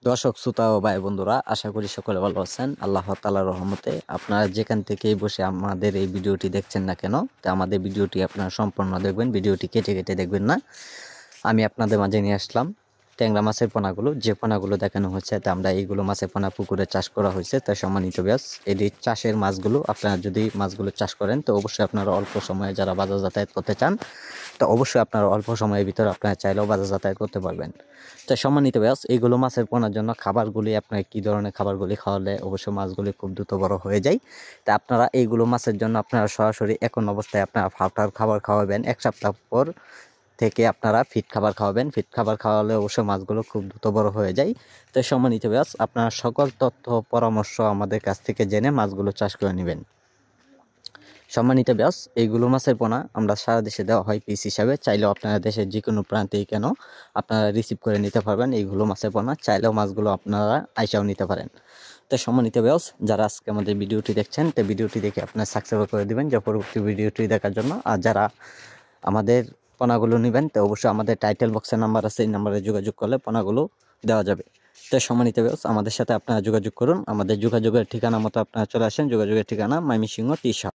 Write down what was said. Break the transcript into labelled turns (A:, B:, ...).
A: দর্শক শ্রোতা ও ভাই বন্ধুরা, আশা করি সকলে ভালো আছেন। আল্লাহ তাআলার রহমতে আপনারা যেখান থেকেই বসে আমাদের এই ভিডিওটি দেখছেন না কেন, তো আমাদের ভিডিওটি আপনারা সম্পূর্ণ দেখবেন, ভিডিওটি কেটে কেটে দেখবেন না। আমি আপনাদের মাঝে নিয়ে আসলাম ট্যাংরা মাছের পোনাগুলো। যে পোনাগুলো দেখানো হচ্ছে তা আমরা এইগুলো মাছের পোনা পুকুরে চাষ করা হয়েছে। তাই সম্মানিত ব্যাস, এই চাষের মাছগুলো আপনারা যদি মাছগুলো চাষ করেন তো অবশ্যই আপনারা অল্প সময়ে যারা বাজার যাতায়াত করতে চান, তো অবশ্যই আপনারা অল্প সময়ের ভিতরে আপনারা চাইলেও বাজার যাতায়াত করতে পারবেন। তো সম্মানিত ব্যাস, এইগুলো মাছের পোনার জন্য খাবারগুলি আপনার কী ধরনের খাবারগুলি খাওয়ালে অবশ্যই মাছগুলি খুব দ্রুত বড় হয়ে যায়। তা আপনারা এইগুলো মাছের জন্য আপনারা সরাসরি এখন অবস্থায় আপনারা ফাউটার খাবার খাওয়াবেন। 1 সপ্তাহ পর থেকে আপনারা ফিট খাবার খাওয়াবেন। ফিট খাবার খাওয়ালে অবশ্যই মাছগুলো খুব দ্রুত বড় হয়ে যায়। তো সম্মানিত ব্যাস, আপনারা সকল তথ্য পরামর্শ আমাদের কাছ থেকে জেনে মাছগুলো চাষ করে নেবেন। সম্মানিত ব্যাস, এইগুলো মাছের পোনা আমরা সারা দেশে দেওয়া হয় পিস হিসাবে। চাইলেও আপনারা দেশের যে কোনো প্রান্তেই কেন আপনারা রিসিভ করে নিতে পারবেন এইগুলো মাছের পোনা। চাইলেও মাছগুলো আপনারা আইসাও নিতে পারেন। তো সম্মানিত ব্যাস, যারা আজকে আমাদের ভিডিওটি দেখছেন, তো ভিডিওটি দেখে আপনারা সাবস্ক্রাইব করে দিবেন যে পরবর্তী ভিডিওটি দেখার জন্য। আর যারা আমাদের পোনাগুলো নেবেন তো অবশ্যই আমাদের টাইটেল বক্সের নাম্বার আছে, এই নাম্বারে যোগাযোগ করলে পোনাগুলো দেওয়া যাবে। তো সম্মানিত ব্যাস, আমাদের সাথে আপনারা যোগাযোগ করুন। আমাদের যোগাযোগের ঠিকানা মতো আপনারা চলে আসেন। যোগাযোগের ঠিকানা ময়মনসিংহ টি